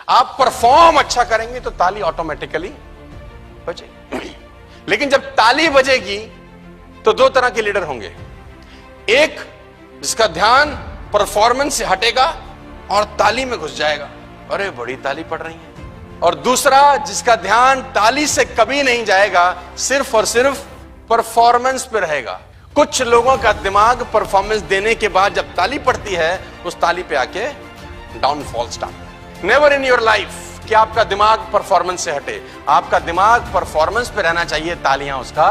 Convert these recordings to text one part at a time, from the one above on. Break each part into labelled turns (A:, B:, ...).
A: आप परफॉर्म अच्छा करेंगे तो ताली ऑटोमेटिकली बजेगी। लेकिन जब ताली बजेगी तो दो तरह के लीडर होंगे, एक जिसका ध्यान परफॉर्मेंस से हटेगा और ताली में घुस जाएगा, अरे बड़ी ताली पड़ रही है, और दूसरा जिसका ध्यान ताली से कभी नहीं जाएगा, सिर्फ और सिर्फ परफॉर्मेंस पे रहेगा। कुछ लोगों का दिमाग परफॉर्मेंस देने के बाद जब ताली पड़ती है उस ताली पे आके downfall start. Never in your life कि आपका दिमाग परफॉर्मेंस से हटे, आपका दिमाग परफॉर्मेंस पे रहना चाहिए। तालियां उसका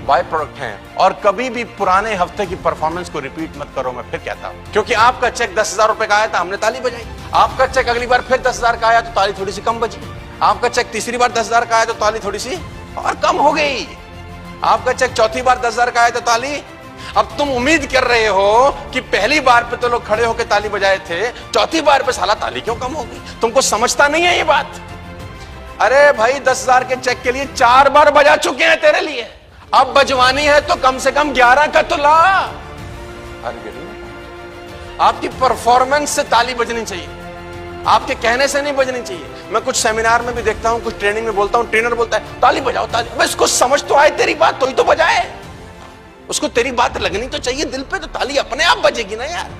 A: बाय प्रोडक्ट हैं। और कभी भी पुराने हफ्ते की परफॉर्मेंस को रिपीट मत करो, मैं फिर कहता हूं, क्योंकि आपका चेक 10,000 रुपए का आया था, हमने ताली बजाई। आपका चेक अगली बार फिर 10,000 का आया तो ताली थोड़ी सी कम बजी। आपका चेक तीसरी बार 10,000 का आया तो ताली थोड़ी सी और कम हो गई। आपका चेक चौथी बार 10,000 का आया तो ताली, अब तुम उम्मीद कर रहे हो कि पहली बार पे तो लोग खड़े होकर ताली बजाए थे, चौथी बार पे साला ताली क्यों कम हो गई? तुमको समझता नहीं है ये बात? अरे भाई 10,000 के चेक के लिए 4 बार बजा चुके हैं तेरे लिए, अब बजवानी है तो कम से कम 11 का तो ला। आपकी परफॉर्मेंस से ताली बजनी चाहिए, आपके कहने से नहीं बजनी चाहिए। मैं कुछ सेमिनार में भी देखता हूं, कुछ ट्रेनिंग में बोलता हूं, ट्रेनर बोलता है ताली बजाओ ताली, बस इसको समझ तो आए तेरी बात तो ही तो बजाए, उसको तेरी बात लगनी तो चाहिए दिल पे, तो ताली अपने आप बजेगी ना यार।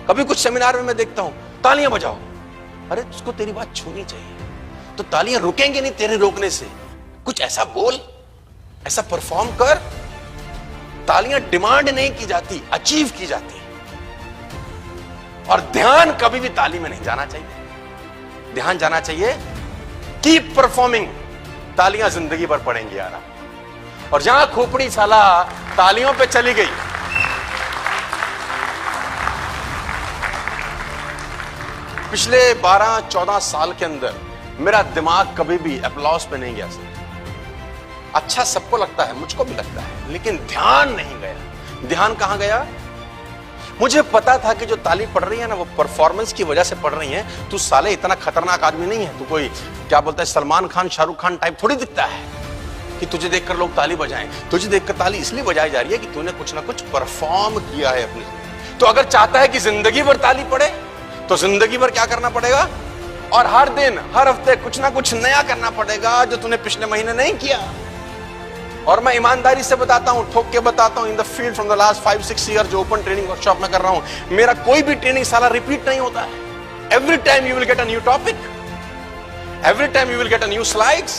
A: कभी कुछ सेमिनार में मैं देखता हूं तालियां बजाओ, अरे उसको तेरी बात छूनी चाहिए, तो तालियां रुकेंगे नहीं तेरे रोकने से। कुछ ऐसा बोल, ऐसा परफॉर्म कर। तालियां डिमांड नहीं की जाती, अचीव की जाती। और ध्यान कभी भी ताली में नहीं जाना चाहिए, ध्यान जाना चाहिए कीप परफॉर्मिंग। तालियां जिंदगी भर पड़ेंगी यार। और जहां खोपड़ी साला तालियों पे चली गई, पिछले 12-14 साल के अंदर मेरा दिमाग कभी भी अप्लॉज पे नहीं गया सर। अच्छा सबको लगता है, मुझको भी लगता है, लेकिन ध्यान नहीं गया। ध्यान कहां गया? मुझे पता था कि जो ताली पड़ रही है ना वो परफॉर्मेंस की वजह से पड़ रही है। तू साले इतना खतरनाक आदमी नहीं है, तू कोई क्या बोलता है सलमान खान शाहरुख खान टाइप थोड़ी दिखता है कि तुझे देखकर लोग ताली बजाएं। तुझे देखकर ताली इसलिए बजाई जा रही है कि तूने कुछ ना कुछ परफॉर्म किया है अपनी। तो अगर चाहता है कि जिंदगी भर ताली पड़े तो जिंदगी भर क्या करना पड़ेगा? और हर दिन हर हफ्ते कुछ ना कुछ नया करना पड़ेगा जो तूने पिछले महीने नहीं किया। और मैं ईमानदारी से बताता हूं, ठोक के बताता हूं, in the field from the last 5-6 year जो ओपन ट्रेनिंग वर्कशॉप में कर रहा हूं, मेरा कोई भी ट्रेनिंग साला रिपीट नहीं होता है। Every time you will get a new topic, every time you will get a new slides,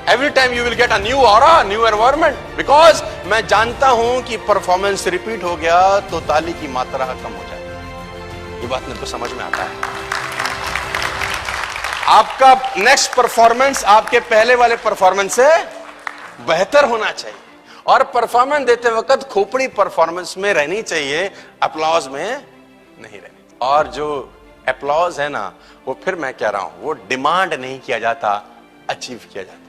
A: every time you will get a new aura, new environment, because मैं जानता हूं कि परफॉर्मेंस रिपीट हो गया तो ताली की मात्रा कम हो जाएगी। ये बात मेरे को समझ में आता है। आपका नेक्स्ट परफॉर्मेंस आपके पहले वाले परफॉर्मेंस से बेहतर होना चाहिए। और परफॉर्मेंस देते वक्त खोपड़ी परफॉर्मेंस में रहनी चाहिए, अप्लॉज में नहीं रहनी। और जो अप्लॉज है ना वो फिर मैं कह रहा हूं वो डिमांड नहीं किया जाता, अचीव किया जाता।